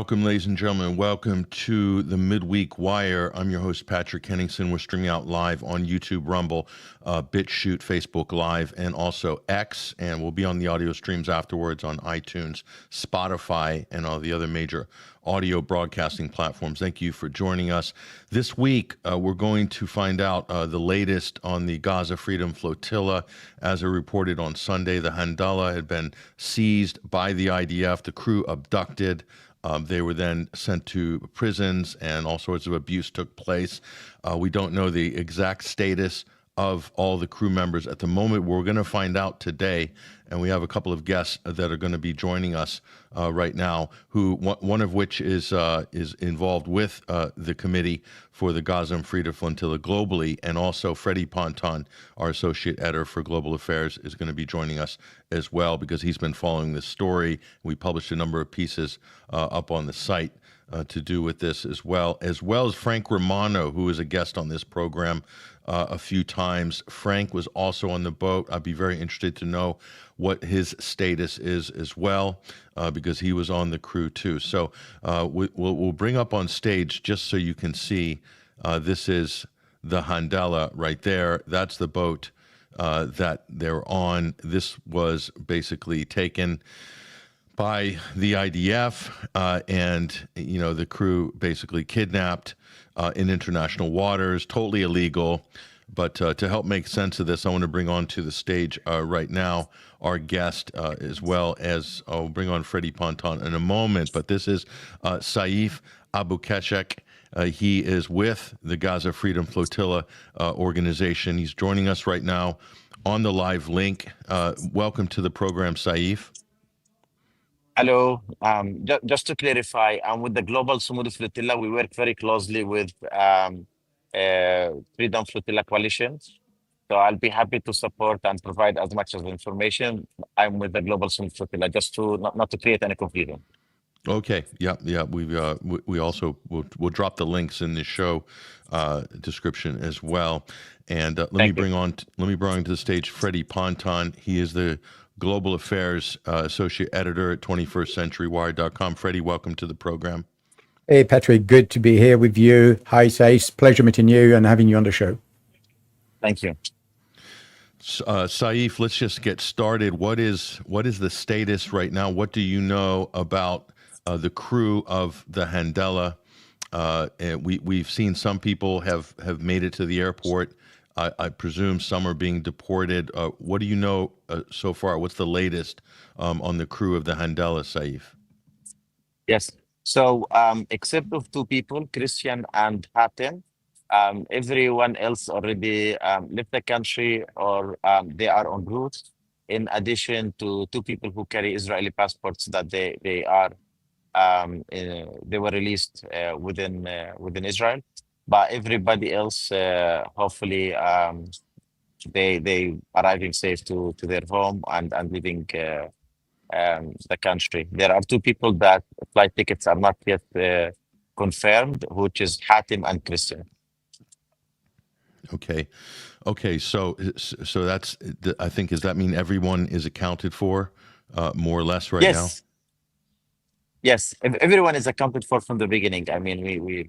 welcome, ladies and gentlemen. Welcome to the Midweek Wire. I'm your host, Patrick Henningsen. We're streaming out live on YouTube, Rumble, BitChute, Facebook Live, and also X. And we'll be on the audio streams afterwards on iTunes, Spotify, and all the other major audio broadcasting platforms. Thank you for joining us. This week, we're going to find out the latest on the Gaza Freedom Flotilla. As I reported on Sunday, the Handala had been seized by the IDF, the crew abducted. They were then sent to prisons, and all sorts of abuse took place. We don't know the exact status of all the crew members at the moment. We're going to find out today, and we have a couple of guests that are going to be joining us right now, who one of which is involved with the committee for the Gaza Freedom Flotilla globally, and also Freddie Ponton, our associate editor for Global Affairs, is going to be joining us as well because he's been following this story. We published a number of pieces up on the site to do with this as well as Frank Romano, who is a guest on this program a few times. Frank was also on the boat. I'd be very interested to know what his status is as well, because he was on the crew too. So we'll bring up on stage, just so you can see, this is the Handala right there. That's the boat that they're on. This was basically taken by the IDF, and the crew basically kidnapped in international waters, totally illegal. But to help make sense of this, I want to bring on to the stage right now our guest, as well as I'll bring on Freddie Ponton in a moment. But this is Saif Abukeshek. He is with the Gaza Freedom Flotilla organization. He's joining us right now on the live link. Welcome to the program, Saif. Hello. Just to clarify, I'm with the Global Sumud Flotilla. We work very closely with Freedom Flotilla Coalition. So I'll be happy to support and provide as much as information. I'm with the Global Sumud Flotilla, just to not to create any confusion. Okay. Yeah. We also we'll drop the links in the show description as well. And let me bring on to the stage Freddie Ponton. He is the Global Affairs Associate Editor at 21stCenturyWire.com. Freddie, welcome to the program. Hey, Patrick, good to be here with you. Hi, Saif. Pleasure meeting you and having you on the show. Thank you. Saif, let's just get started. What is the status right now? What do you know about the crew of the Handala? And we've seen some people have made it to the airport. I presume some are being deported. What do you know so far? What's the latest on the crew of the Handala, Saif? Yes. So except of two people, Christian and Hatem, everyone else already left the country or they are en route. In addition to two people who carry Israeli passports that they were released within Israel. But everybody else, hopefully, they arriving safe to their home and leaving the country. There are two people that flight tickets are not yet confirmed, which is Hatem and Christian. Okay. So that's, I think, does that mean everyone is accounted for, more or less, right now? Yes, everyone is accounted for from the beginning. I mean, we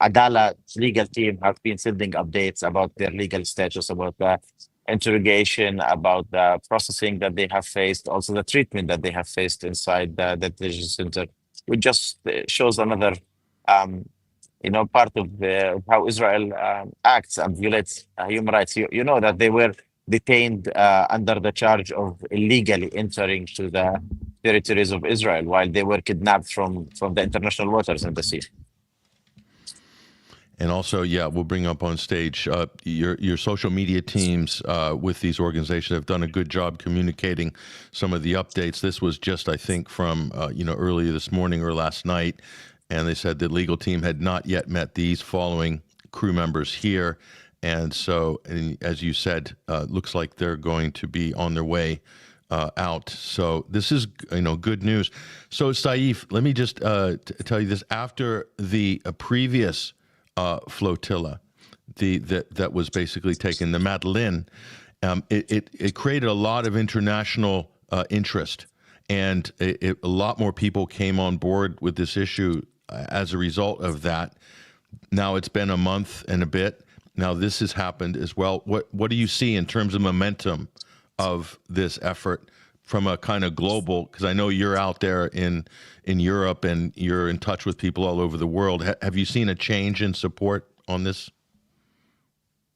Handala's legal team have been sending updates about their legal status, about the interrogation, about the processing that they have faced, also the treatment that they have faced inside the detention center, which just shows another, part of how Israel acts and violates human rights. You know that they were detained under the charge of illegally entering to the territories of Israel while they were kidnapped from the international waters in the sea. And also, we'll bring up on stage your social media teams with these organizations have done a good job communicating some of the updates. This was just, I think, from earlier this morning or last night, and they said the legal team had not yet met these following crew members here, and so, as you said, looks like they're going to be on their way out. So this is good news. So Saif, let me just tell you this: after the previous flotilla, that was basically taken, the Madeleine, it created a lot of international interest, and a lot more people came on board with this issue as a result of that. Now it's been a month and a bit. Now this has happened as well. What do you see in terms of momentum of this effort from a kind of global? Because I know you're out there in Europe and you're in touch with people all over the world. Have you seen a change in support on this?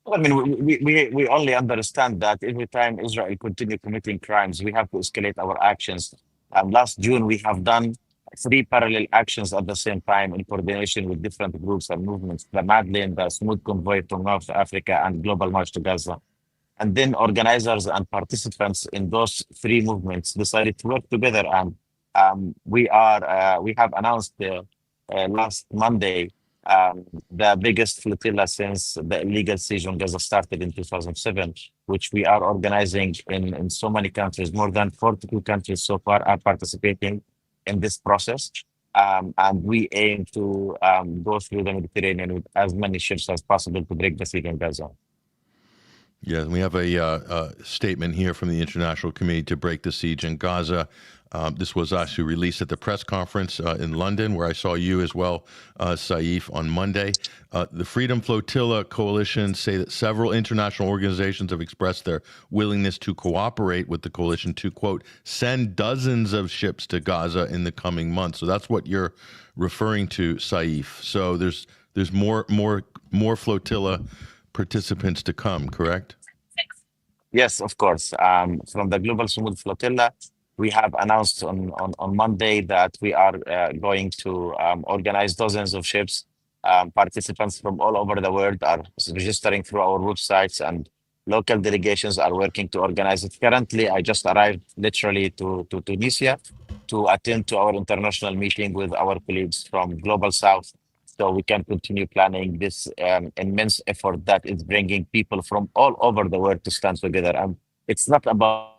Well, I mean, we only understand that every time Israel continue committing crimes, we have to escalate our actions. Last June, we have done 3 parallel actions at the same time in coordination with different groups and movements: the Madeleine, the Sumud Convoy from North Africa, and Global March to Gaza. And then organizers and participants in those 3 movements decided to work together. And we have announced last Monday the biggest flotilla since the illegal siege on Gaza started in 2007, which we are organizing in so many countries. More than 42 countries so far are participating in this process. And we aim to go through the Mediterranean with as many ships as possible to break the siege in Gaza. Yeah, we have a statement here from the International Committee to Break the Siege in Gaza. This was actually released at the press conference in London, where I saw you as well, Saif, on Monday. The Freedom Flotilla coalition say that several international organizations have expressed their willingness to cooperate with the coalition to, quote, send dozens of ships to Gaza in the coming months. So that's what you're referring to, Saif. So there's more flotilla participants to come, correct? Yes, of course. From the Global Sumud Flotilla, we have announced on Monday that we are going to organize dozens of ships. Participants from all over the world are registering through our websites, and local delegations are working to organize it. Currently, I just arrived literally to Tunisia to attend to our international meeting with our colleagues from Global South, so we can continue planning this immense effort that is bringing people from all over the world to stand together. And it's not about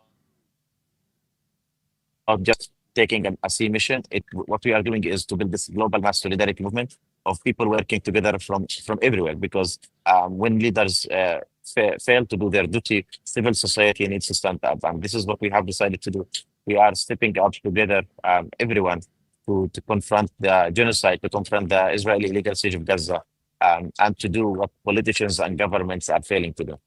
just taking a sea mission. What we are doing is to build this global mass solidarity movement of people working together from everywhere, because when leaders fail to do their duty, civil society needs to stand up. And this is what we have decided to do. We are stepping up together, everyone, to confront the genocide, to confront the Israeli illegal siege of Gaza, and to do what politicians and governments are failing to do.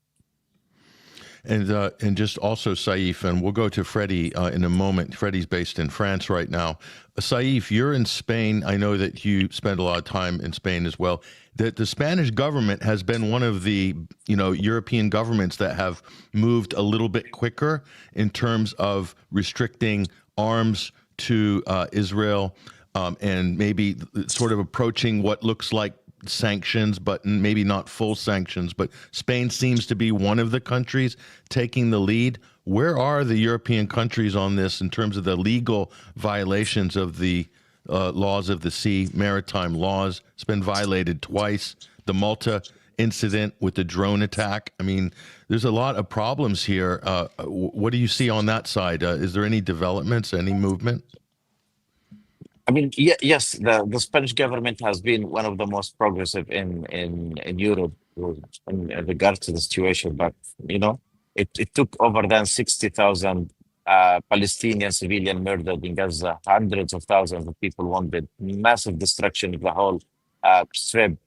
And just also, Saif, and we'll go to Freddie in a moment. Freddie's based in France right now. Saif, you're in Spain. I know that you spend a lot of time in Spain as well. The Spanish government has been one of the European governments that have moved a little bit quicker in terms of restricting arms to Israel, and maybe sort of approaching what looks like sanctions, but maybe not full sanctions. But Spain seems to be one of the countries taking the lead. Where are the European countries on this in terms of the legal violations of the laws of the sea, maritime laws? It's been violated twice. The Malta incident with the drone attack. I mean, there's a lot of problems here. What do you see on that side? Is there any developments, any movement? I mean, yes, the Spanish government has been one of the most progressive in Europe in regards to the situation. But, it took over than 60,000 Palestinian civilian murdered in Gaza, hundreds of thousands of people wounded, massive destruction of the whole strip,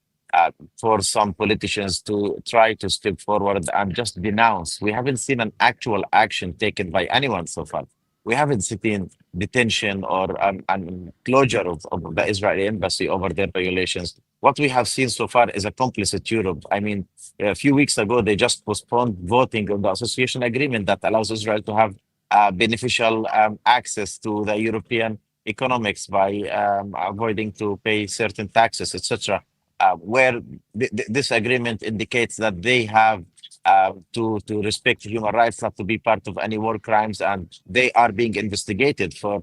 for some politicians to try to step forward and just denounce. We haven't seen an actual action taken by anyone so far. We haven't seen detention or closure of the Israeli embassy over their violations. What we have seen so far is a complicit Europe. I mean, a few weeks ago, they just postponed voting on the association agreement that allows Israel to have beneficial access to the European economics by avoiding to pay certain taxes, etc. Where this agreement indicates that they have to respect human rights, not to be part of any war crimes, and they are being investigated for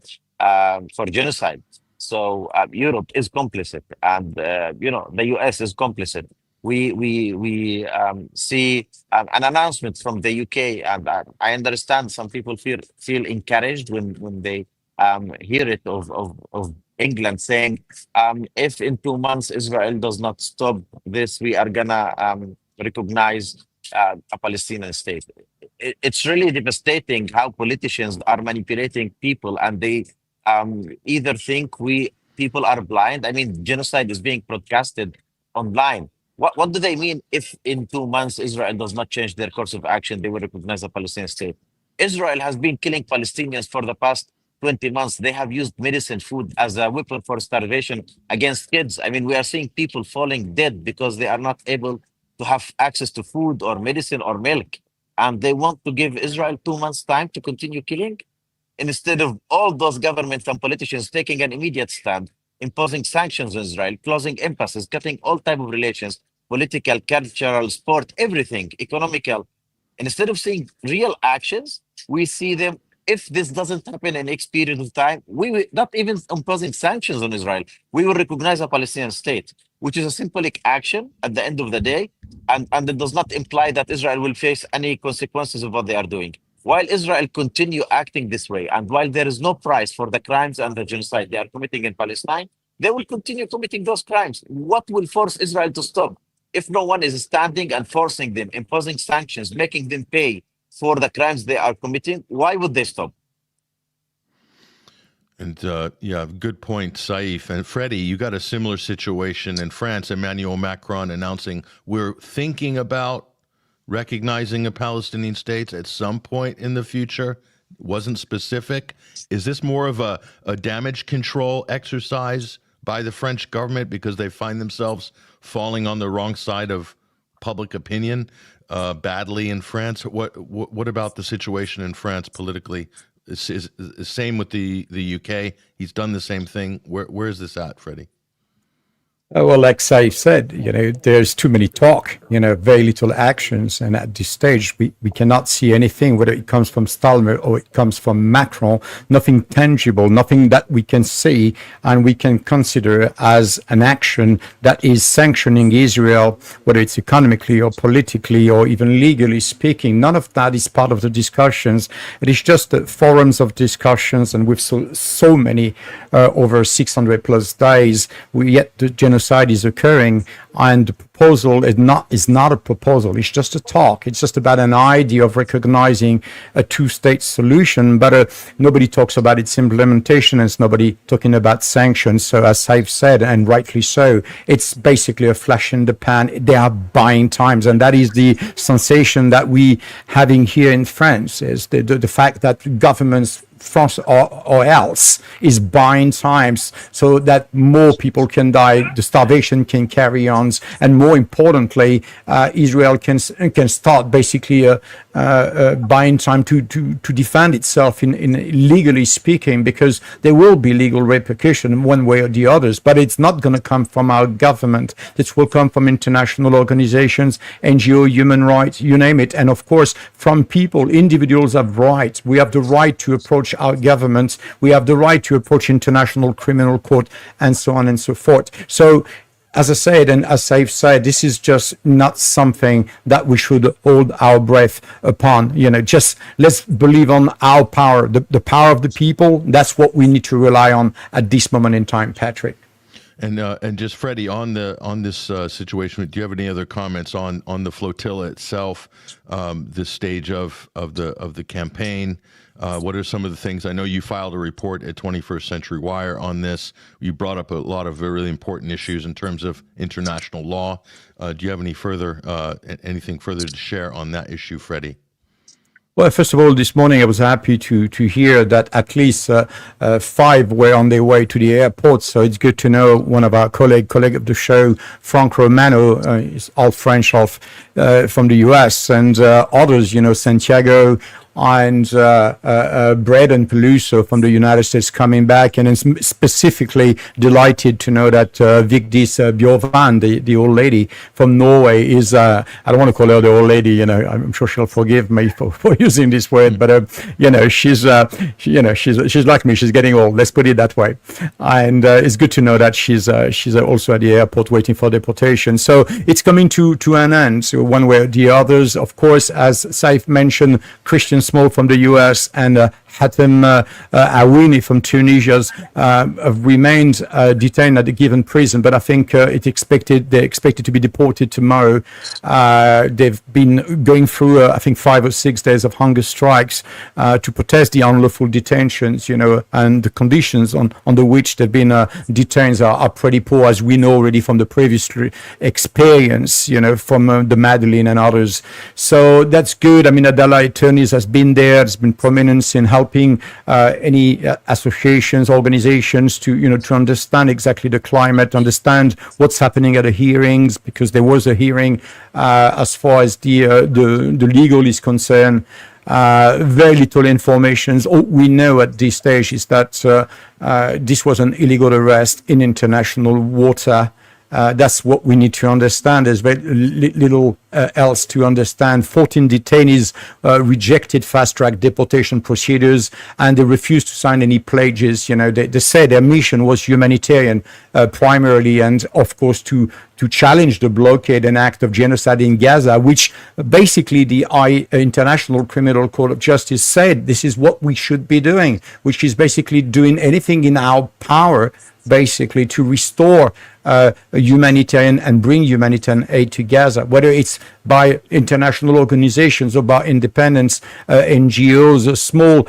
genocide. So Europe is complicit, and the US is complicit. We see an announcement from the UK, and I understand some people feel encouraged when they hear it of England saying, if in 2 months Israel does not stop this, we are gonna recognize a Palestinian state. it's really devastating how politicians are manipulating people, and they either think we people are blind. I mean, genocide is being broadcasted online. What do they mean if in 2 months Israel does not change their course of action, they will recognize a Palestinian state? Israel has been killing Palestinians for the past 20 months. They have used medicine, food as a weapon for starvation against kids. I mean, we are seeing people falling dead because they are not able to have access to food or medicine or milk. And they want to give Israel 2 months' time to continue killing, instead of all those governments and politicians taking an immediate stand, imposing sanctions on Israel, closing embassies, cutting all type of relations, political, cultural, sport, everything, economical. Instead of seeing real actions, we see them. If this doesn't happen in X period of time, we will not even imposing sanctions on Israel. We will recognize a Palestinian state, which is a symbolic action at the end of the day, and it does not imply that Israel will face any consequences of what they are doing. While Israel continue acting this way, and while there is no price for the crimes and the genocide they are committing in Palestine, they will continue committing those crimes. What will force Israel to stop? If no one is standing and forcing them, imposing sanctions, making them pay for the crimes they are committing, why would they stop? And yeah, good point, Saif. And Freddie, you got a similar situation in France. Emmanuel Macron announcing we're thinking about recognizing a Palestinian state at some point in the future. Wasn't specific. Is this more of a damage control exercise by the French government because they find themselves falling on the wrong side of public opinion badly in France? What about the situation in France politically? Is same with the UK? He's done the same thing. Where is this at, Freddie? Well, like Saif said, there's too many talk, very little actions. And at this stage, we cannot see anything, whether it comes from Stallmer or it comes from Macron, nothing tangible, nothing that we can see and we can consider as an action that is sanctioning Israel, whether it's economically or politically or even legally speaking. None of that is part of the discussions. It is just the forums of discussions, and with so many over 600 plus days, yet the genocide is occurring, and the proposal is not a proposal. It's just a talk. It's just about an idea of recognizing a two-state solution, but nobody talks about its implementation, and it's nobody talking about sanctions. So as Saif said, and rightly so, it's basically a flash in the pan. They are buying times, and that is the sensation that we having here in France, is the fact that governments, France or else, is buying times so that more people can die, the starvation can carry on, and more importantly, Israel can start basically buying time to defend itself in legally speaking, because there will be legal repercussion one way or the others, but it's not going to come from our government. This will come from international organizations, NGO, human rights, you name it, and of course from people. Individuals have rights. We have the right to approach our governments. We have the right to approach International Criminal Court, and so on and so forth. So, as I said, and as Saif said, this is just not something that we should hold our breath upon. Just let's believe on our power, the power of the people. That's what we need to rely on at this moment in time, Patrick. And just Freddie, on this situation, do you have any other comments on the flotilla itself, this stage of the campaign? What are some of the things? I know you filed a report at 21st Century Wire on this. You brought up a lot of really important issues in terms of international law. Do you have anything further to share on that issue, Freddie? Well, first of all, this morning I was happy to hear that at least 5 were on their way to the airport. So it's good to know one of our colleague of the show, Frank Romano, is half French, half from the US, and others, Santiago and Braden Peluso from the United States coming back, and I'm specifically delighted to know that Vigdis Bjorvan, the old lady from Norway, is I don't want to call her the old lady, I'm sure she'll forgive me for using this word, but she's like me, she's getting old, let's put it that way, and it's good to know that she's also at the airport waiting for deportation. So it's coming to an end, so one way or the others. Of course, as Saif mentioned, Christian Small from the US and Hatem Awini from Tunisia have remained detained at a given prison, but I think they're expected to be deported tomorrow. They've been going through, I think, 5 or 6 days of hunger strikes to protest the unlawful detentions, and the conditions under which they've been detained are pretty poor, as we know already from the previous experience, from the Madeleine and others. So that's good. I mean, Handala Attorneys has been there. There's been prominence in helping any associations, organizations to understand exactly the climate, understand what's happening at the hearings, because there was a hearing as far as the legal is concerned. Very little information. All we know at this stage is that this was an illegal arrest in international water. That's what we need to understand. There's very little else to understand. 14 detainees rejected fast-track deportation procedures, and they refused to sign any pledges. They said their mission was humanitarian primarily, and of course to challenge the blockade and act of genocide in Gaza, which basically the International Criminal Court of Justice said this is what we should be doing, which is basically doing anything in our power basically to restore humanitarian and bring humanitarian aid to Gaza, whether it's by international organizations or by independent NGOs. A small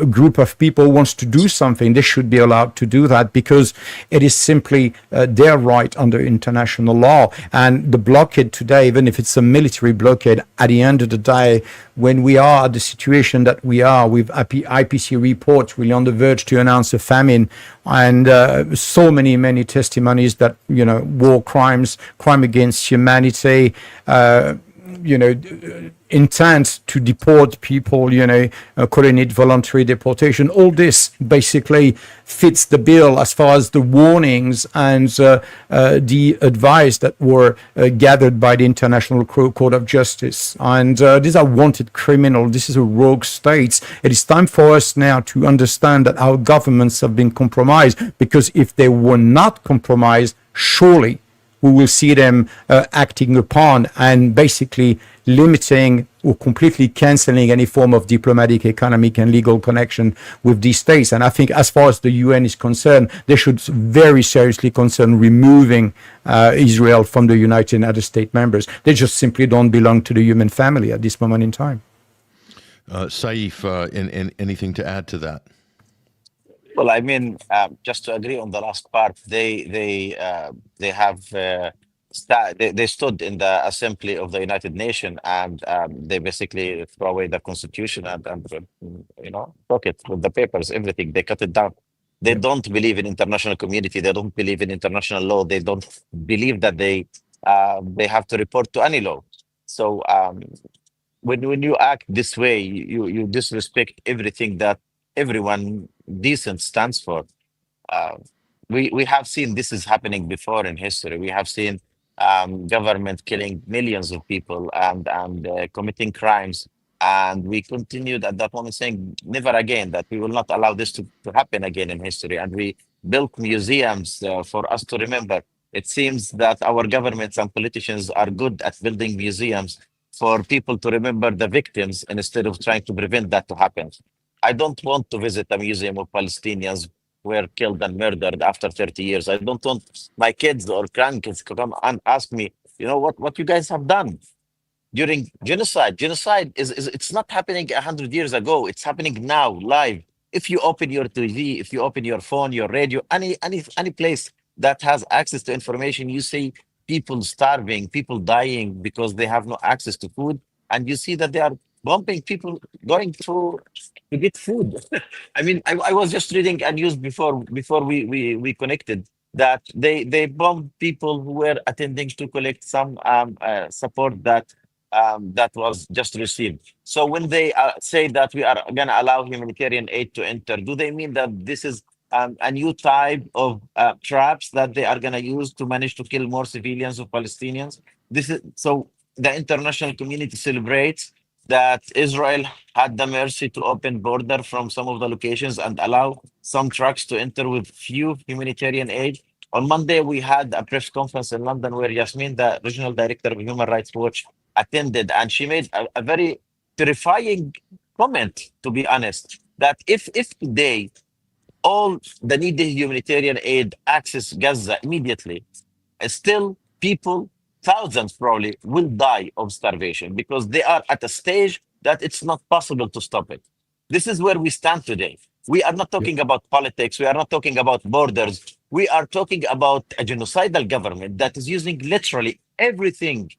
group of people wants to do something, they should be allowed to do that, because it is simply their right under international law. And the blockade today, even if it's a military blockade, at the end of the day, when we are at the situation that we are with IPC reports really on the verge to announce a famine, and so many testimonies that war crimes, crime against humanity, intent to deport people, calling it voluntary deportation. All this basically fits the bill as far as the warnings and the advice that were gathered by the International Court of Justice. And these are wanted criminals. This is a rogue state. It is time for us now to understand that our governments have been compromised, because if they were not compromised, surely we will see them acting upon and basically limiting or completely cancelling any form of diplomatic, economic, and legal connection with these states. And I think as far as the UN is concerned, they should very seriously consider removing Israel from the United States members. They just simply don't belong to the human family at this moment in time. Saif, anything to add to that? Well, I mean, just to agree on the last part, they stood in the Assembly of the United Nations, and they basically throw away the Constitution and took it with the papers, everything. They cut it down. They don't believe in international community. They don't believe in international law. They don't believe that they have to report to any law. So when you act this way, you disrespect everything that everyone decent stands for. We have seen this is happening before in history. We have seen government killing millions of people and committing crimes, and we continued at that moment saying never again, that we will not allow this to happen again in history. And we built museums for us to remember. It seems that our governments and politicians are good at building museums for people to remember the victims instead of trying to prevent that to happen. I don't want to visit a museum of Palestinians who were killed and murdered after 30 years. I don't want my kids or grandkids to come and ask me, what you guys have done during genocide. Genocide it's not happening 100 years ago. It's happening now, live. If you open your TV, if you open your phone, your radio, any place that has access to information, you see people starving, people dying because they have no access to food, and you see that they are bombing people going to get food. I mean, I was just reading a news before we connected that they bombed people who were attending to collect some support that was just received. So when they say that we are going to allow humanitarian aid to enter, do they mean that this is a new type of traps that they are going to use to manage to kill more civilians or Palestinians? This is so the international community celebrates that Israel had the mercy to open border from some of the locations and allow some trucks to enter with few humanitarian aid. On Monday, we had a press conference in London where Yasmin, the regional director of Human Rights Watch, attended, and she made a very terrifying comment, to be honest, that if today all the needed humanitarian aid access Gaza immediately, still people, thousands probably, will die of starvation because they are at a stage that it's not possible to stop it. This is where we stand today. We are not talking about politics. We are not talking about borders. We are talking about a genocidal government that is using literally everything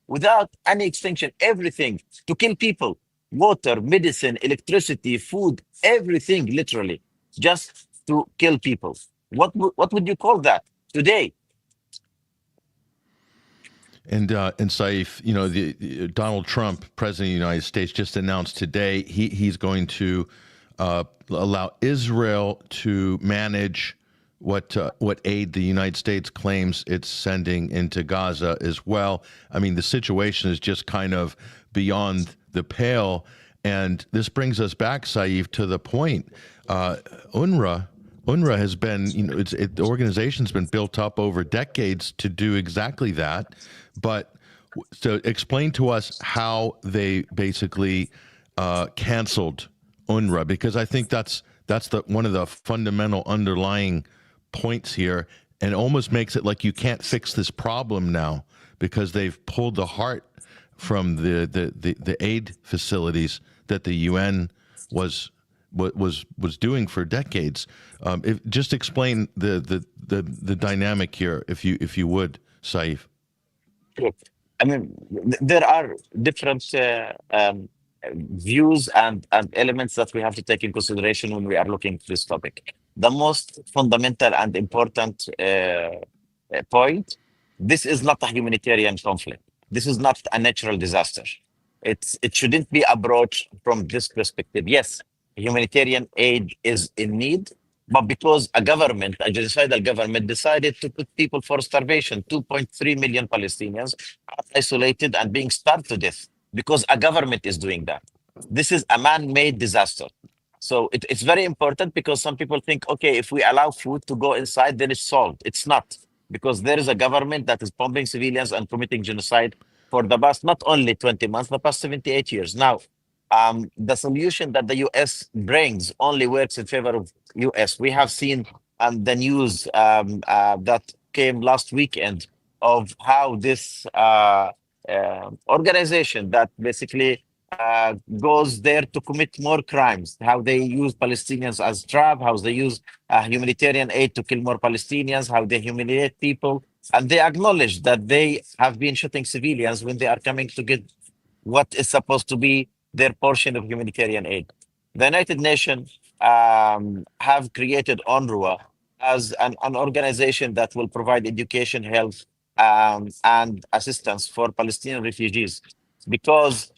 without any extinction, everything to kill people: water, medicine, electricity, food, everything literally just to kill people. What would you call that today? And Saif, the Donald Trump, President of the United States, just announced today he's going to allow Israel to manage what aid the United States claims it's sending into Gaza as well. I mean, the situation is just kind of beyond the pale, and this brings us back, Saif, to the point. UNRWA has been, the organization's been built up over decades to do exactly that. But so explain to us how they basically canceled UNRWA, because I think that's one of the fundamental underlying points here, and almost makes it like you can't fix this problem now because they've pulled the heart from the aid facilities that the UN was doing for decades. Just explain the dynamic here, if you would, Saif. Look, I mean, there are different views and elements that we have to take in consideration when we are looking at this topic. The most fundamental and important point: this is not a humanitarian conflict. This is not a natural disaster. It shouldn't be approached from this perspective. Yes, humanitarian aid is in need, but because a genocidal government, decided to put people for starvation, 2.3 million Palestinians are isolated and being starved to death because a government is doing that. This is a man-made disaster. So it's very important, because some people think, okay, if we allow food to go inside, then it's solved. It's not, because there is a government that is bombing civilians and committing genocide for the past, not only 20 months, the past 78 years. Now, the solution that the US brings only works in favor of US. We have seen the news that came last weekend of how this organization that basically goes there to commit more crimes, how they use Palestinians as trap, how they use humanitarian aid to kill more Palestinians, how they humiliate people. And they acknowledge that they have been shooting civilians when they are coming to get what is supposed to be their portion of humanitarian aid. The United Nations have created UNRWA as an organization that will provide education, health, and assistance for Palestinian refugees, because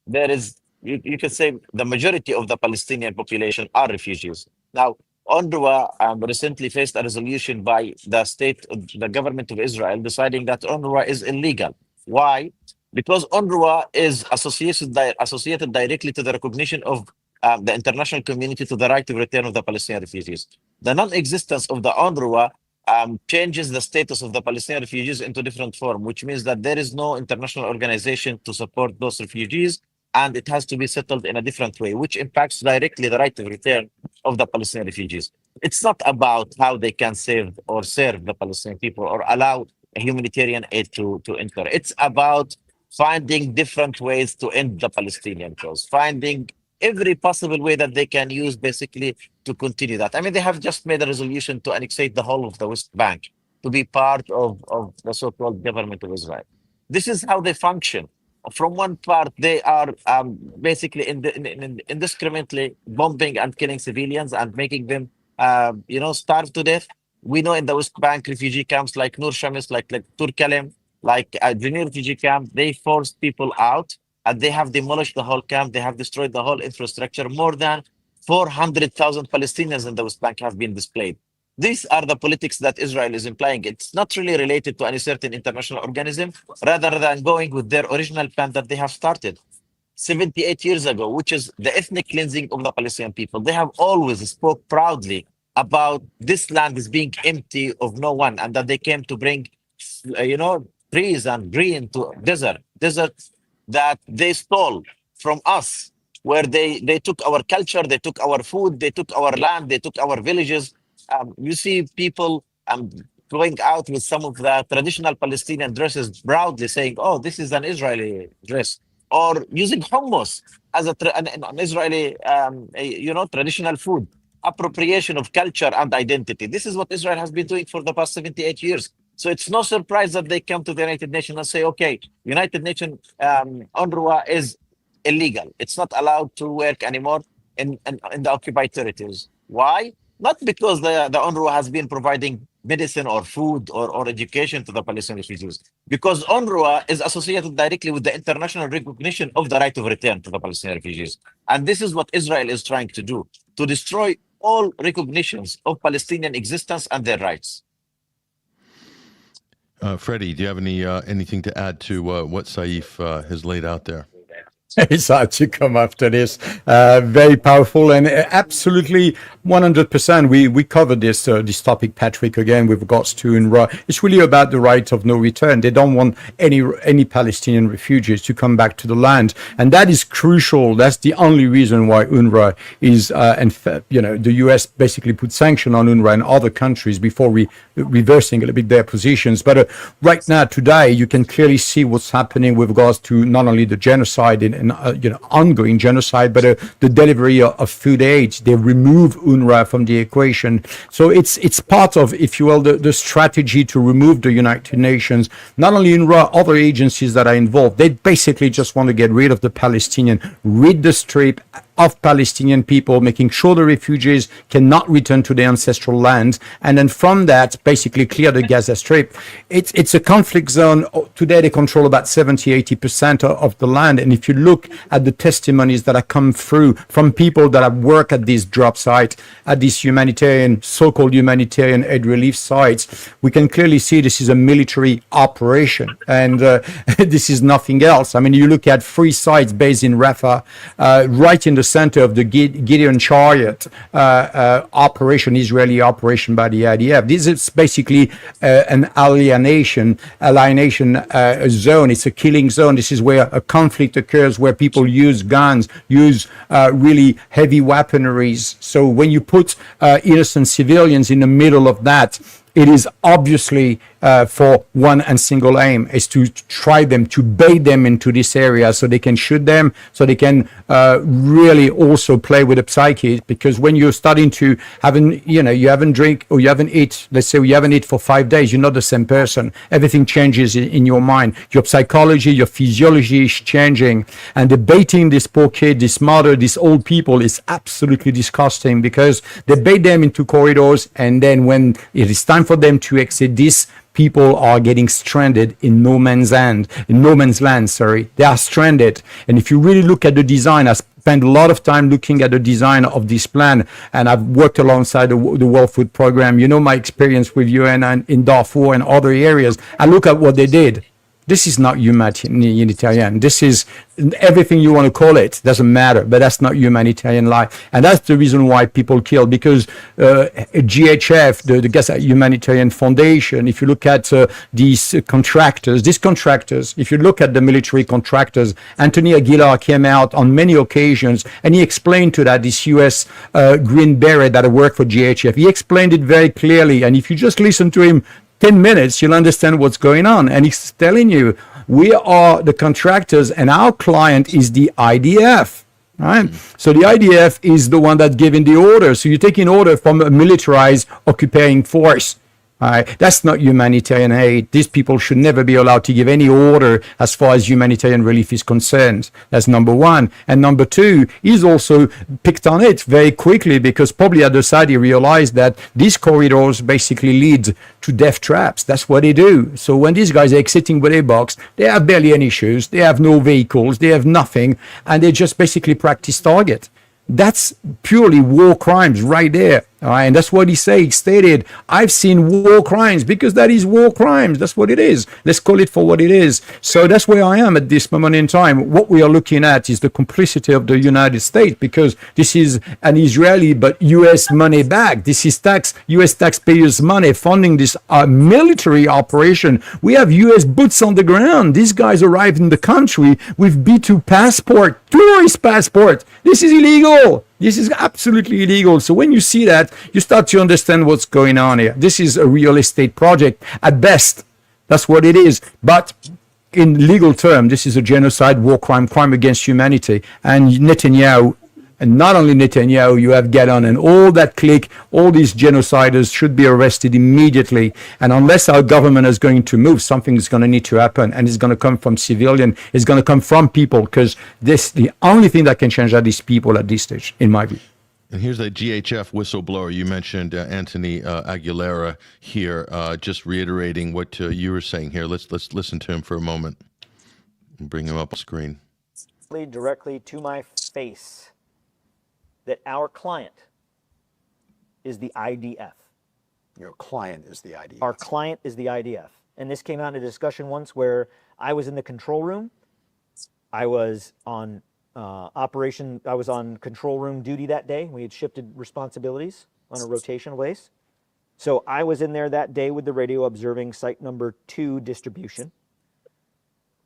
there is, you could say, the majority of the Palestinian population are refugees. Now, UNRWA recently faced a resolution by the government of Israel, deciding that UNRWA is illegal. Why? Because UNRWA is associated directly to the recognition of the international community to the right of return of the Palestinian refugees. The non-existence of the UNRWA changes the status of the Palestinian refugees into different form, which means that there is no international organization to support those refugees, and it has to be settled in a different way, which impacts directly the right of return of the Palestinian refugees. It's not about how they can save or serve the Palestinian people or allow humanitarian aid to enter. It's about finding different ways to end the Palestinian cause, finding every possible way that they can use basically to continue that. I mean, they have just made a resolution to annexate the whole of the West Bank to be part of the so-called government of Israel. This is how they function. From one part, they are basically indiscriminately bombing and killing civilians and making them, starve to death. We know in the West Bank refugee camps like Nur Shams, like Turkalem, like Jenin refugee camp, they forced people out and they have demolished the whole camp. They have destroyed the whole infrastructure. More than 400,000 Palestinians in the West Bank have been displaced. These are the politics that Israel is implying. It's not really related to any certain international organism, rather than going with their original plan that they have started 78 years ago, which is the ethnic cleansing of the Palestinian people. They have always spoke proudly about this land is being empty of no one, and that they came to bring, trees and green to desert that they stole from us, where they took our culture, they took our food, they took our land, they took our villages. You see people going out with some of the traditional Palestinian dresses proudly saying, oh, this is an Israeli dress, or using hummus as an Israeli, traditional food. Appropriation of culture and identity. This is what Israel has been doing for the past 78 years. So it's no surprise that they come to the United Nations and say, okay, United Nations UNRWA is illegal. It's not allowed to work anymore in the occupied territories. Why? Not because the UNRWA has been providing medicine or food or education to the Palestinian refugees, because UNRWA is associated directly with the international recognition of the right of return to the Palestinian refugees. And this is what Israel is trying to do, to destroy all recognitions of Palestinian existence and their rights. Freddie, do you have anything to add to what Saif has laid out there? It's hard to come after this. Very powerful and absolutely 100%. We covered this topic, Patrick, again with regards to UNRWA. It's really about the right of no return. They don't want any Palestinian refugees to come back to the land, and that is crucial. That's the only reason why UNRWA is, the US basically put sanction on UNRWA and other countries before reversing a little bit their positions. But right now, today, you can clearly see what's happening with regards to not only the genocide and ongoing genocide, but the delivery of food aid. They remove UNRWA from the equation. So it's part of, if you will, the strategy to remove the United Nations. Not only UNRWA, other agencies that are involved, they basically just want to get rid of the Palestinian, rid the Strip of Palestinian people, making sure the refugees cannot return to their ancestral lands, and then from that, basically clear the Gaza Strip. It's a conflict zone. Today, they control about 70-80% of the land, and if you look at the testimonies that are come through from people that have worked at this drop site, at these so-called humanitarian aid relief sites, we can clearly see this is a military operation, and this is nothing else. I mean, you look at 3 sites based in Rafah, right in the center of the Gideon Chariot operation, Israeli operation by the IDF. This is basically an alienation zone. It's a killing zone. This is where a conflict occurs, where people use guns, use really heavy weaponries. So when you put innocent civilians in the middle of that, it is obviously for one and single aim, is to try them, to bait them into this area so they can shoot them, so they can really also play with the psyche. Because when you're starting to you haven't drink or you haven't eat, let's say you haven't eaten for 5 days, you're not the same person. Everything changes in your mind. Your psychology, your physiology is changing. And the baiting this poor kid, this mother, these old people is absolutely disgusting, because they bait them into corridors, and then when it is time for them to exit, these people are getting stranded in no man's land. They are stranded. And if you really look at the design, I spent a lot of time looking at the design of this plan, and I've worked alongside the World Food Program. You know my experience with UN and in Darfur and other areas. I look at what they did. This is not humanitarian. This is everything you want to call it. Doesn't matter, but that's not humanitarian life. And that's the reason why people kill, because GHF, the Gaza Humanitarian Foundation, if you look at these contractors, if you look at the military contractors, Anthony Aguilar came out on many occasions and he explained to that, this US Green Beret that worked for GHF, he explained it very clearly. And if you just listen to him 10 minutes, you'll understand what's going on. And he's telling you, we are the contractors and our client is the IDF. Right? So the IDF is the one that's giving the order. So you're taking order from a militarized occupying force. That's not humanitarian aid. These people should never be allowed to give any order as far as humanitarian relief is concerned. That's number one. And number two, he's also picked on it very quickly, because probably at the side he realized that these corridors basically lead to death traps. That's what they do. So when these guys are exiting with a box, they have barely any shoes, they have no vehicles, they have nothing, and they just basically practice target. That's purely war crimes right there. All right, and that's what he said. He stated, I've seen war crimes, because that is war crimes. That's what it is. Let's call it for what it is. So that's where I am at this moment in time. What we are looking at is the complicity of the United States, because this is an Israeli but U.S. money back. This is U.S. taxpayers' money funding this military operation. We have U.S. boots on the ground. These guys arrived in the country with B2 passport, tourist passport. This is illegal. This is absolutely illegal. So when you see that, you start to understand what's going on here. This is a real estate project at best. That's what it is. But in legal terms, this is a genocide, war crime, crime against humanity. And Netanyahu, and not only Netanyahu, you have Gallon and all that clique, all these genociders should be arrested immediately. And unless our government is going to move, something is going to need to happen. And it's going to come from civilian. It's going to come from people, because the only thing that can change that is people at this stage, in my view. And here's a GHF whistleblower. You mentioned Anthony Aguilera here, just reiterating what you were saying here. Let's listen to him for a moment and bring him up on screen. Directly to my face that our client is the IDF. Your client is the IDF. Our client is the IDF. And this came out in a discussion once where I was in the control room. I was on I was on control room duty that day. We had shifted responsibilities on a rotational base. So I was in there that day with the radio observing site number 2 distribution.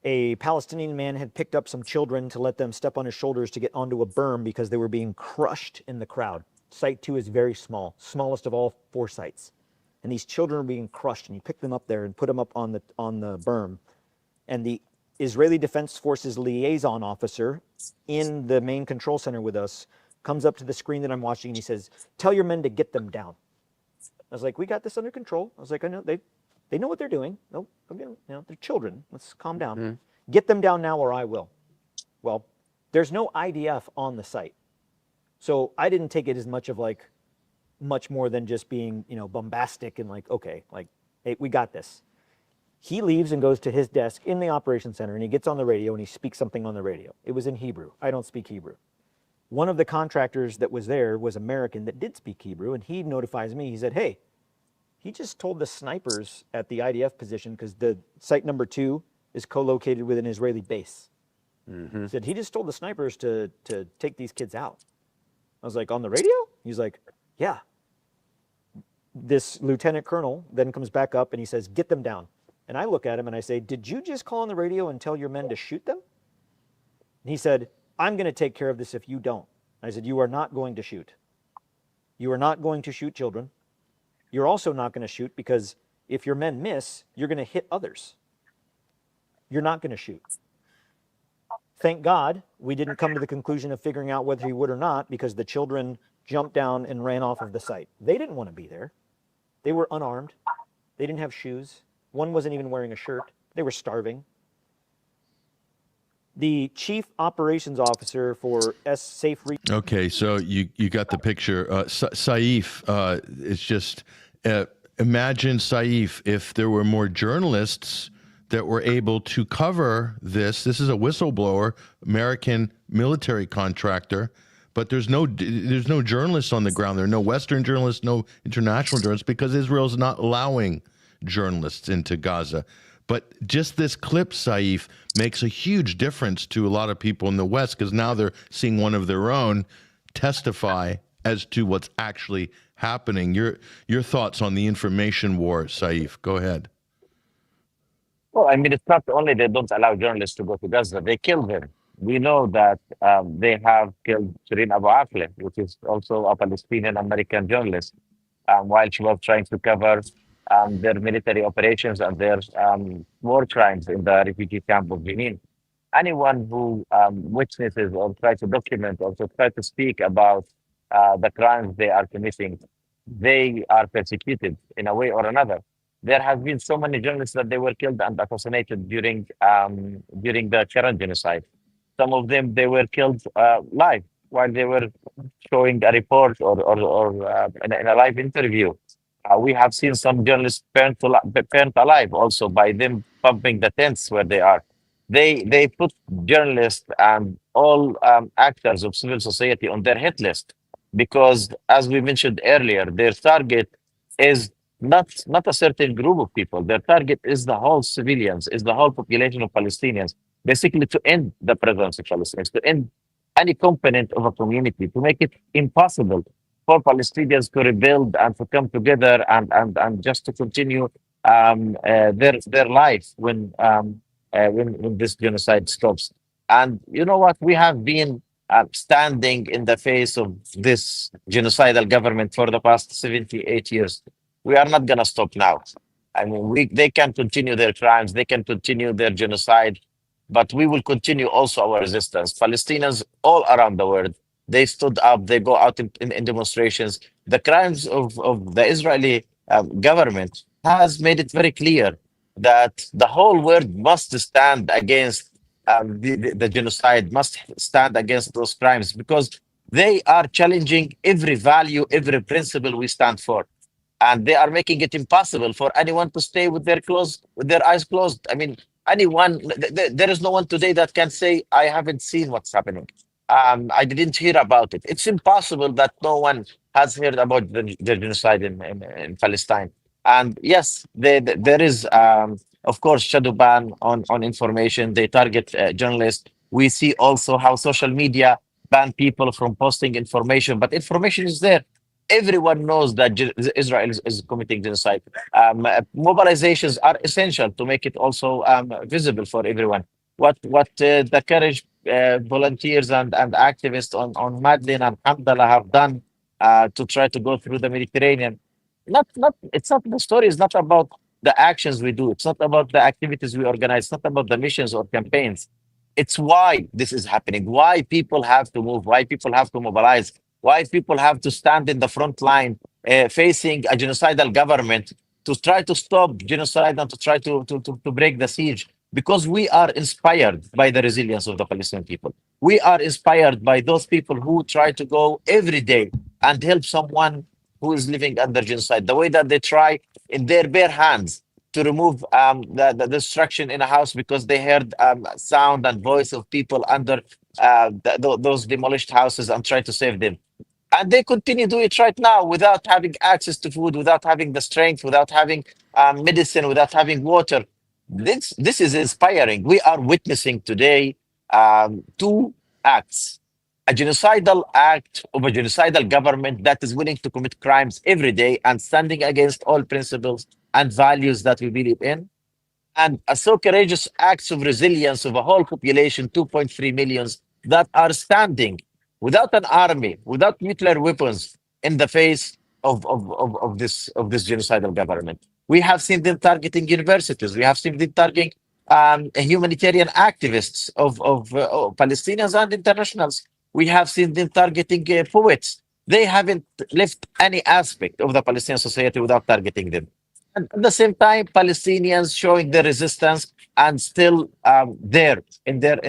A Palestinian man had picked up some children to let them step on his shoulders to get onto a berm because they were being crushed in the crowd. Site 2 is very small, smallest of all 4 sites. And these children are being crushed, and he picked them up there and put them up on the berm. And the Israeli Defense Forces liaison officer in the main control center with us comes up to the screen that I'm watching, and he says, "Tell your men to get them down." I was like, "We got this under control." I was like, "I know they know what they're doing. No, they're children. Let's calm down. Mm-hmm. Get them down now, or I will." Well, there's no IDF on the site, so I didn't take it as much more than just being, bombastic and like, okay, like, hey, we got this. He leaves and goes to his desk in the operations center, and he gets on the radio and he speaks something on the radio. It was in Hebrew. I don't speak Hebrew. One of the contractors that was there was American that did speak Hebrew, and he notifies me. He said, "Hey, he just told the snipers at the IDF position," because the site number 2 is co-located with an Israeli base. Mm-hmm. He said, "He just told the snipers to take these kids out." I was like, "On the radio?" He's like, "Yeah." This lieutenant colonel then comes back up and he says, "Get them down." And I look at him and I say, "Did you just call on the radio and tell your men to shoot them?" And he said, "I'm going to take care of this if you don't." I said, "You are not going to shoot. You are not going to shoot children. You're also not going to shoot because if your men miss, you're going to hit others. You're not going to shoot." Thank God we didn't come to the conclusion of figuring out whether he would or not, because the children jumped down and ran off of the site. They didn't want to be there. They were unarmed. They didn't have shoes. One wasn't even wearing a shirt. They were starving. The chief operations officer for Safe. Okay, so you got the picture. Saif, it's just, imagine, Saif, if there were more journalists that were able to cover this. This is a whistleblower, American military contractor, but there's no journalists on the ground. There are no Western journalists, no international journalists, because Israel's not allowing journalists into Gaza. But just this clip, Saif, makes a huge difference to a lot of people in the West, because now they're seeing one of their own testify as to what's actually happening. Your thoughts on the information war, Saif? Go ahead. Well, I mean, it's not only they don't allow journalists to go to Gaza, they kill them. We know that they have killed Shireen Abu Akleh, which is also a Palestinian-American journalist, while she was trying to cover their military operations and their war crimes in the refugee camp of Jenin. Anyone who witnesses or tries to document or to try to speak about the crimes they are committing, they are persecuted in a way or another. There have been so many journalists that they were killed and assassinated during the Sharon genocide. Some of them, they were killed live while they were showing a report or in a live interview. We have seen some journalists burnt alive also by them pumping the tents where they are. They put journalists and all actors of civil society on their hit list. because, as we mentioned earlier, their target is not a certain group of people. Their target is the whole civilians, is the whole population of Palestinians, basically to end the presence of Palestinians, to end any component of a community, to make it impossible for Palestinians to rebuild and to come together and just to continue their life when this genocide stops. And you know what? We have been standing in the face of this genocidal government for the past 78 years. We are not going to stop now. I mean, they can continue their crimes, they can continue their genocide, but we will continue also our resistance. Palestinians all around the world, they stood up, they go out in demonstrations. The crimes of the Israeli government has made it very clear that the whole world must stand against the genocide, must stand against those crimes, because they are challenging every value, every principle we stand for. And they are making it impossible for anyone to stay with their eyes closed. I mean, anyone, there is no one today that can say, I haven't seen what's happening. I didn't hear about it. It's impossible that no one has heard about the genocide in Palestine. And yes, there is, of course, shadow ban on information. They target journalists. We see also how social media ban people from posting information, but information is there. Everyone knows that Israel is committing genocide. Mobilizations are essential to make it also visible for everyone. What the courage volunteers and activists on Madlin and Handala have done to try to go through the Mediterranean. It's not, the story is not about the actions we do. It's not about the activities we organize. It's not about the missions or campaigns. It's why this is happening, why people have to move, why people have to mobilize, why people have to stand in the front line facing a genocidal government to try to stop genocide and to try to break the siege. Because we are inspired by the resilience of the Palestinian people. We are inspired by those people who try to go every day and help someone who is living under genocide. The way that they try in their bare hands to remove the destruction in a house because they heard sound and voice of people under those demolished houses and try to save them. And they continue to do it right now without having access to food, without having the strength, without having medicine, without having water. This is inspiring. We are witnessing today two acts. A genocidal act of a genocidal government that is willing to commit crimes every day and standing against all principles and values that we believe in. And a so courageous acts of resilience of a whole population, 2.3 millions, that are standing without an army, without nuclear weapons, in the face of this genocidal government. We have seen them targeting universities. We have seen them targeting humanitarian activists of Palestinians and internationals. We have seen them targeting poets. They haven't left any aspect of the Palestinian society without targeting them. And at the same time, Palestinians showing their resistance and still there in their.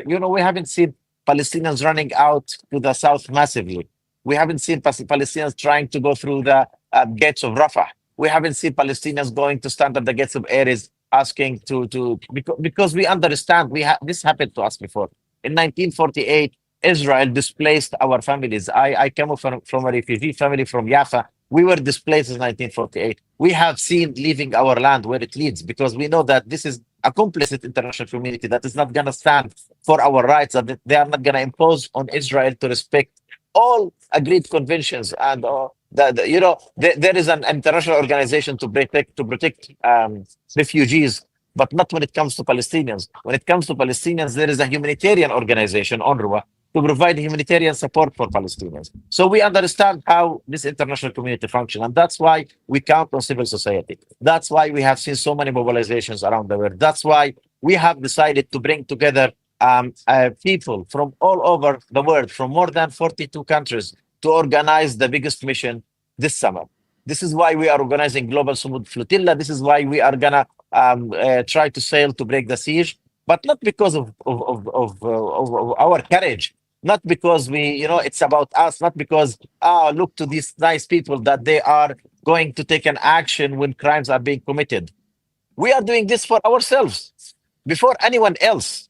We haven't seen Palestinians running out to the south massively. We haven't seen Palestinians trying to go through the gates of Rafah. We haven't seen Palestinians going to stand at the gates of Erez asking because we understand this happened to us before. In 1948, Israel displaced our families. I came from a refugee family from Jaffa. We were displaced in 1948. We have seen leaving our land where it leads because we know that this is a complicit international community that is not going to stand for our rights, that they are not going to impose on Israel to respect all agreed conventions. And there is an international organization to protect refugees, but not when it comes to Palestinians. When it comes to Palestinians, there is a humanitarian organization, UNRWA, to provide humanitarian support for Palestinians. So we understand how this international community functions, and that's why we count on civil society. That's why we have seen so many mobilizations around the world. That's why we have decided to bring together people from all over the world, from more than 42 countries, to organize the biggest mission this summer. This is why we are organizing Global Sumud Flotilla. This is why we are gonna try to sail to break the siege, but not because of our courage, not because it's about us, not because look to these nice people that they are going to take an action when crimes are being committed. We are doing this for ourselves before anyone else.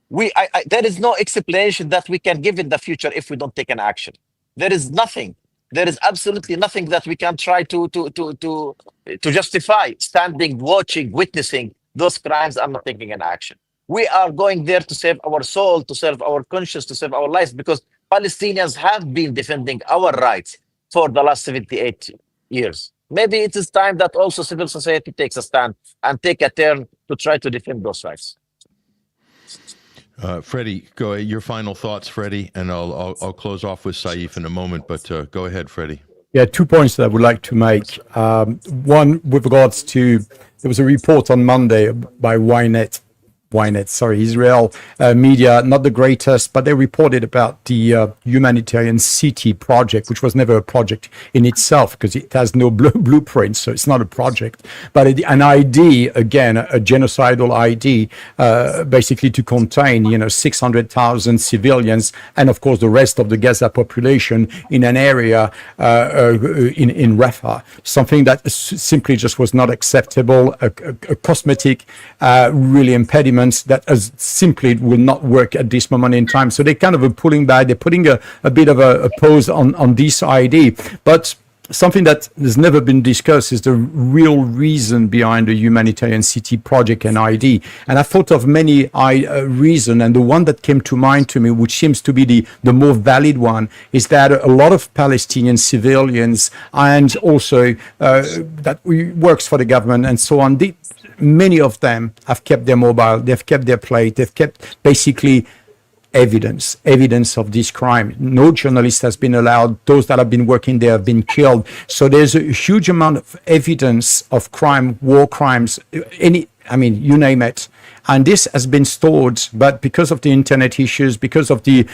There is no explanation that we can give in the future if we don't take an action. There is nothing. There is absolutely nothing that we can try to justify standing, watching, witnessing those crimes and not taking an action. We are going there to save our soul, to save our conscience, to save our lives, because Palestinians have been defending our rights for the last 78 years. Maybe it is time that also civil society takes a stand and take a turn to try to defend those rights. Freddie, go ahead. Your final thoughts, Freddie, and I'll close off with Saif in a moment. But go ahead, Freddie. Yeah, 2 points that I would like to make. One, with regards to, there was a report on Monday by Israel media, not the greatest, but they reported about the humanitarian city project, which was never a project in itself because it has no blueprint, so it's not a project, but an ID, again, a genocidal ID, basically to contain, 600,000 civilians and, of course, the rest of the Gaza population in an area in Rafah, something that simply just was not acceptable, a cosmetic, really impediment that simply will not work at this moment in time. So they kind of are pulling back. They're putting a bit of a pause on this ID. But something that has never been discussed is the real reason behind the humanitarian city project and ID. And I thought of many reasons, and the one that came to mind to me, which seems to be the more valid one, is that a lot of Palestinian civilians and also that works for the government and so on, many of them have kept their mobile, they've kept their plate, they've kept basically evidence of this crime. No journalist has been allowed. Those that have been working there have been killed. So there's a huge amount of evidence of crime, war crimes, you name it. And this has been stored, but because of the internet issues, because of the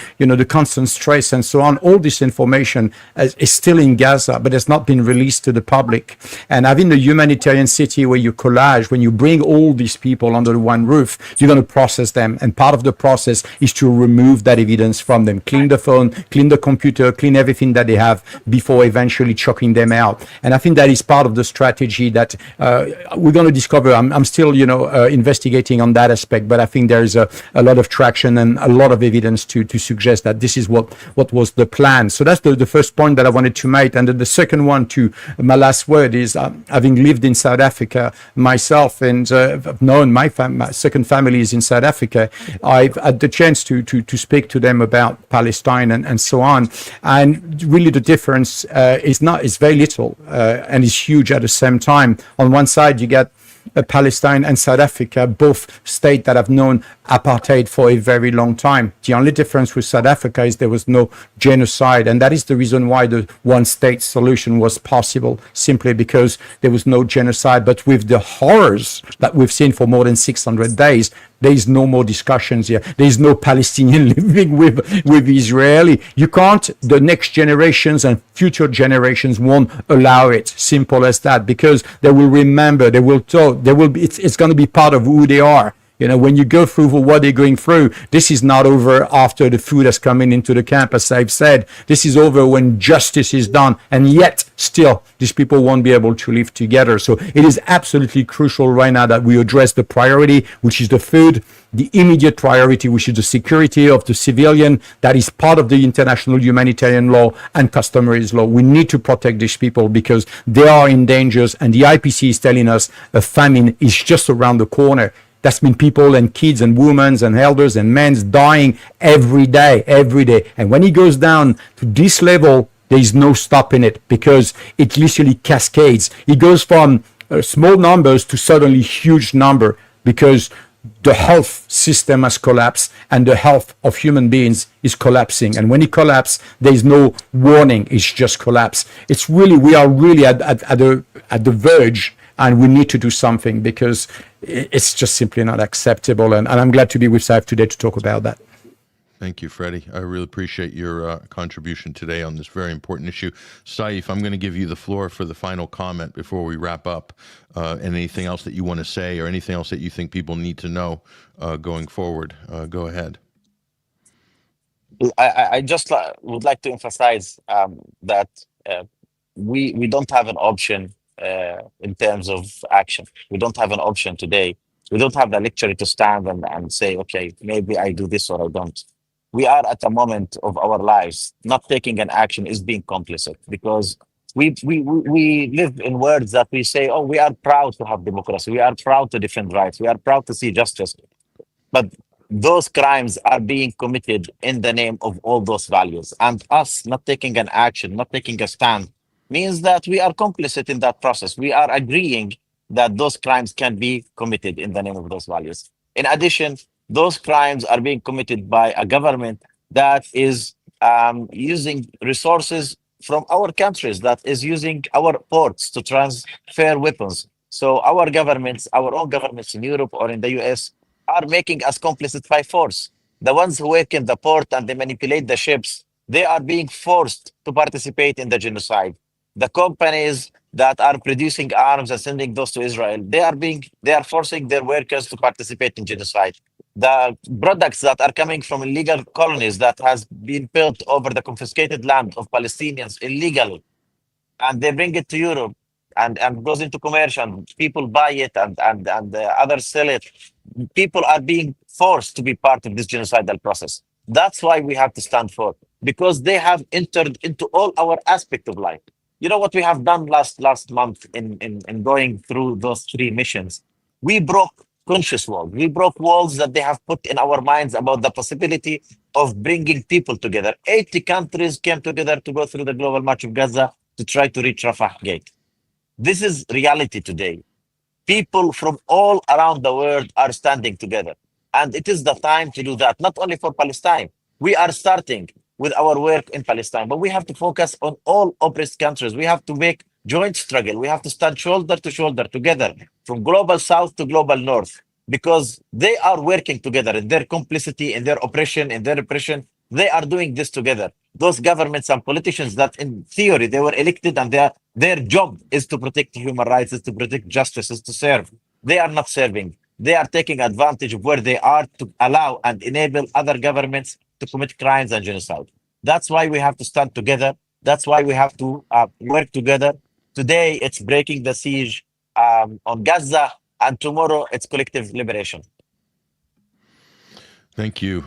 constant stress and so on, all this information is still in Gaza, but has not been released to the public. And having the humanitarian city where you collage, when you bring all these people under one roof, you're going to process them. And part of the process is to remove that evidence from them, clean the phone, clean the computer, clean everything that they have before eventually chucking them out. And I think that is part of the strategy that we're going to discover. I'm still, investigating on that aspect, but I think there is a lot of traction and a lot of evidence to suggest that this is what was the plan. So that's the first point that I wanted to make. And then the second one, to my last word, is having lived in South Africa myself, and I've known my second family is in South Africa. I've had the chance to speak to them about Palestine and so on. And really the difference is very little and is huge at the same time. On one side, you get Palestine and South Africa, both states that have known apartheid for a very long time. The only difference with South Africa is there was no genocide, and that is the reason why the one-state solution was possible, simply because there was no genocide. But with the horrors that we've seen for more than 600 days, there is no more discussions here. There is no Palestinian living with Israeli. You can't, the next generations and future generations won't allow it. Simple as that, because they will remember, they will talk, it's going to be part of who they are. When you go through what they're going through, this is not over after the food has come into the camp, as I've said. This is over when justice is done, and yet still these people won't be able to live together. So it is absolutely crucial right now that we address the priority, which is the food, the immediate priority, which is the security of the civilian. That is part of the international humanitarian law and customary law. We need to protect these people because they are in danger, and the IPC is telling us a famine is just around the corner. That's been people and kids and women and elders and men dying every day. And when it goes down to this level, there is no stopping it, because it literally cascades. It goes from small numbers to suddenly huge number, because the health system has collapsed and the health of human beings is collapsing. And when it collapses, there is no warning. It's just collapse. We are really at the verge. And we need to do something, because it's just simply not acceptable. And I'm glad to be with Saif today to talk about that. Thank you, Freddie. I really appreciate your contribution today on this very important issue. Saif, I'm going to give you the floor for the final comment before we wrap up. And anything else that you want to say, or anything else that you think people need to know going forward, go ahead. I just would like to emphasize that we don't have an option in terms of action. We don't have an option today. We don't have the luxury to stand and say, okay, maybe I do this or I don't. we are at a moment of our lives, not taking an action is being complicit, because we live in words that we say, oh, we are proud to have democracy. We are proud to defend rights. We are proud to see justice. But those crimes are being committed in the name of all those values. And us not taking an action, not taking a stand, means that we are complicit in that process. We are agreeing that those crimes can be committed in the name of those values. In addition, those crimes are being committed by a government that is using resources from our countries, that is using our ports to transfer weapons. So our governments, our own governments in Europe or in the US, are making us complicit by force. The ones who work in the port and they manipulate the ships, they are being forced to participate in the genocide. The companies that are producing arms and sending those to Israel, they are forcing their workers to participate in genocide. The products that are coming from illegal colonies that has been built over the confiscated land of Palestinians, illegal, and they bring it to Europe and goes into commercial. People buy it and others sell it. People are being forced to be part of this genocidal process. That's why we have to stand for, because they have entered into all our aspect of life. You know what we have done last month in going through those 3 missions? We broke conscious walls. We broke walls that they have put in our minds about the possibility of bringing people together. 80 countries came together to go through the Global March of Gaza to try to reach Rafah Gate. This is reality today. People from all around the world are standing together. And it is the time to do that, not only for Palestine. We are starting with our work in Palestine, but we have to focus on all oppressed countries. We have to make joint struggle. We have to stand shoulder to shoulder together from global south to global north, because they are working together in their complicity, in their oppression, in their repression. They are doing this together. Those governments and politicians that in theory they were elected and their job is to protect human rights, is to protect justice, is to serve. They are not serving. They are taking advantage of where they are to allow and enable other governments to commit crimes and genocide. That's why we have to stand together. That's why we have to work together. Today, it's breaking the siege on Gaza, and tomorrow, it's collective liberation. Thank you,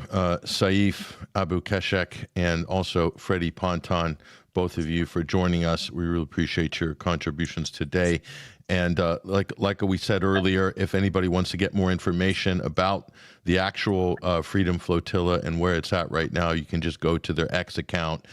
Saif Abukeshek, and also Freddie Ponton, both of you, for joining us. We really appreciate your contributions today. And like we said earlier, if anybody wants to get more information about the actual Freedom Flotilla and where it's at right now, you can just go to their X account.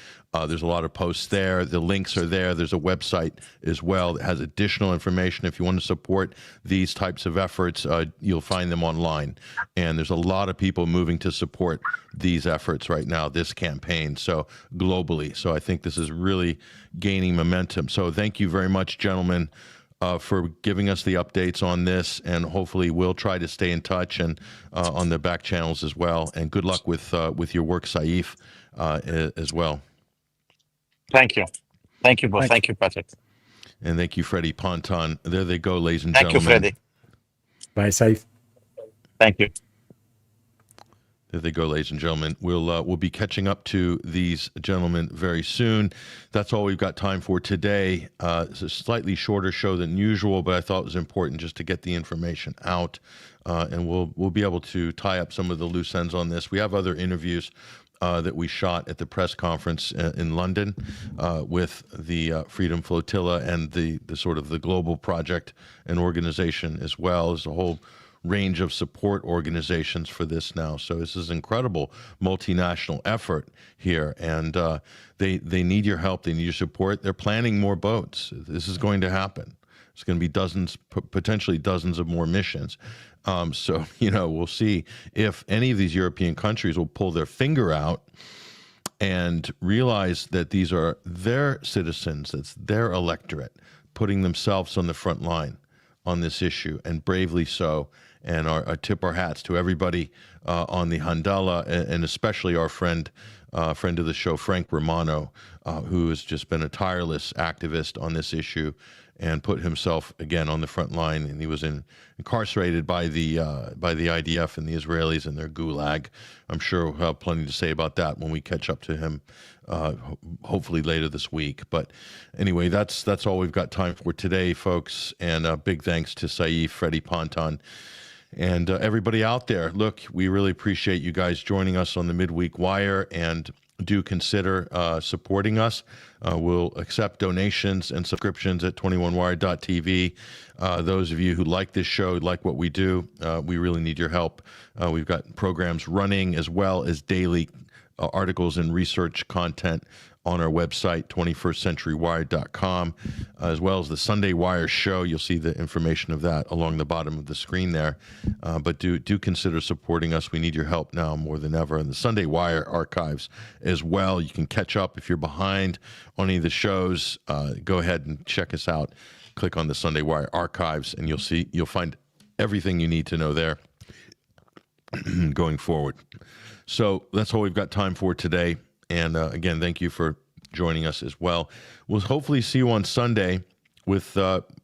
There's a lot of posts there. The links are there. There's a website as well that has additional information. If you want to support these types of efforts, you'll find them online. And there's a lot of people moving to support these efforts right now, this campaign, so globally. So I think this is really gaining momentum. So thank you very much, gentlemen, for giving us the updates on this, and hopefully we'll try to stay in touch and on the back channels as well. And good luck with your work, Saif, as well. Thank you. Thank you both. Thank you, Patrick. And thank you, Freddie Ponton. There they go, ladies and gentlemen. Thank you, Freddie. Bye, Saif. Thank you. There they go, ladies and gentlemen. We'll be catching up to these gentlemen very soon. That's all we've got time for today. It's a slightly shorter show than usual, but I thought it was important just to get the information out, and we'll be able to tie up some of the loose ends on this. We have other interviews that we shot at the press conference in London with the Freedom Flotilla and the sort of the global project and organization as well. There's a whole range of support organizations for this now. So this is incredible multinational effort here, and they need your help. They need your support. They're planning more boats. This is going to happen. It's going to be dozens, potentially dozens of more missions. So, we'll see if any of these European countries will pull their finger out and realize that these are their citizens, it's their electorate, putting themselves on the front line on this issue, and bravely so. And I tip our hats to everybody on the Handala, and especially our friend of the show, Frank Romano, who has just been a tireless activist on this issue and put himself again on the front line. And he was incarcerated by the IDF and the Israelis in their gulag. I'm sure we'll have plenty to say about that when we catch up to him, hopefully later this week. But anyway, that's all we've got time for today, folks. And big thanks to Saif, Freddie Ponton, And everybody out there, look, we really appreciate you guys joining us on the Midweek Wire, and do consider supporting us. We'll accept donations and subscriptions at 21wire.tv. Those of you who like this show, like what we do, we really need your help. We've got programs running as well as daily articles and research content on our website, 21stcenturywire.com, as well as the Sunday Wire show. You'll see the information of that along the bottom of the screen there. But do consider supporting us. We need your help now more than ever. And the Sunday Wire archives as well. You can catch up if you're behind on any of the shows. Go ahead and check us out. Click on the Sunday Wire archives, and you'll find everything you need to know there going forward. So that's all we've got time for today. And again, thank you for joining us as well. We'll hopefully see you on Sunday with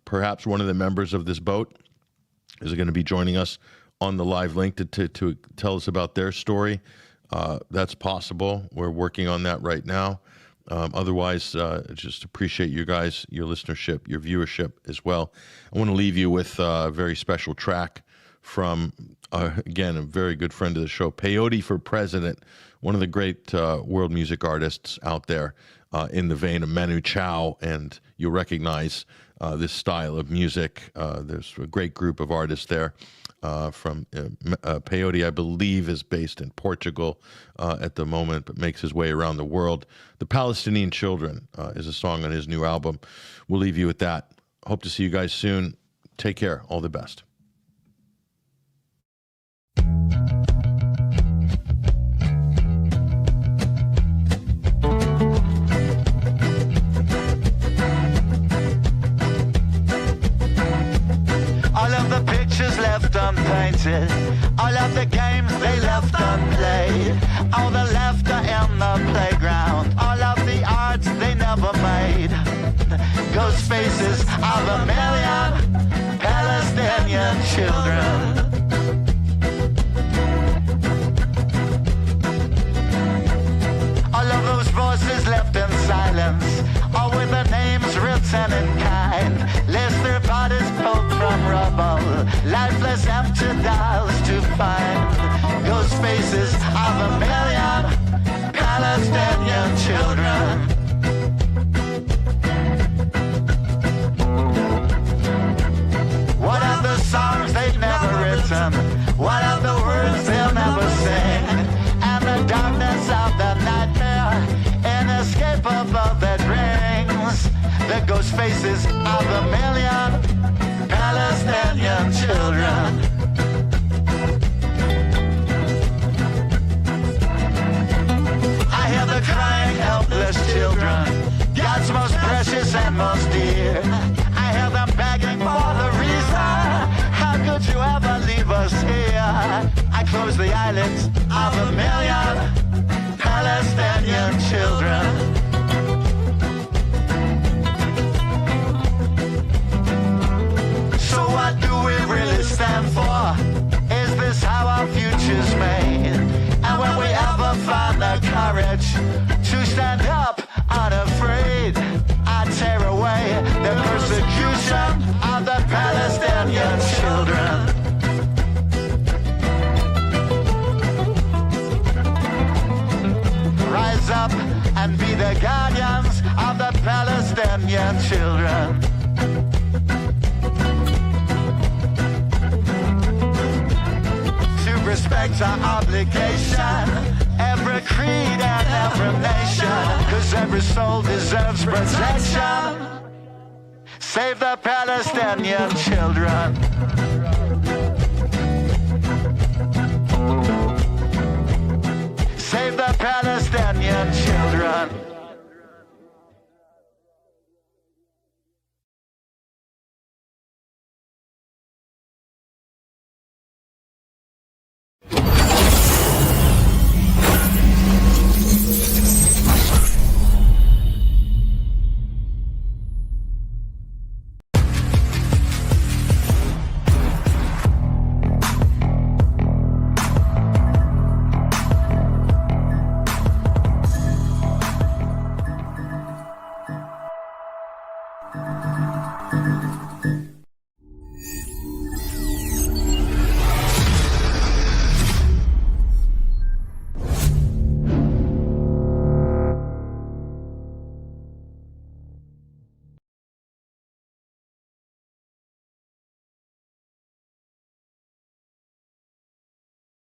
perhaps one of the members of this boat is going to be joining us on the live link to tell us about their story. That's possible. We're working on that right now. Otherwise, just appreciate you guys, your listenership, your viewership as well. I want to leave you with a very special track from, again, a very good friend of the show, Peyote for President, one of the great world music artists out there in the vein of Manu Chao, and you'll recognize this style of music. There's a great group of artists there from Peyote, I believe, is based in Portugal at the moment, but makes his way around the world. The Palestinian Children is a song on his new album. We'll leave you with that. Hope to see you guys soon. Take care. All the best. All of the pictures left unpainted, all of the games they left unplayed, all the laughter in the playground, all of the arts they never made. Ghost faces of a million Palestinian children. All of those voices left in silence, all with their names written in kind, lest their bodies poked from rubble, lifeless empty dolls to find. Ghost faces of a million Palestinian children. What are the songs they've never written? What are the words they'll never sing? And the darkness of the nightmare, inescapable that rings. The ghost faces of a million Palestinian children. I hear the crying, helpless children, God's most precious and most dear. I hear them begging for the reason. How could you ever leave us here? I close the eyelids of a million Palestinian children. So what do we really stand for? Is this how our future's made? And when we ever find the courage to stand up unafraid, I tear away the persecution of the Palestinian children. Rise up and be the guardians of the Palestinian children. To respect our obligation, every creed and every nation, 'cause every soul deserves protection. Save the Palestinian children.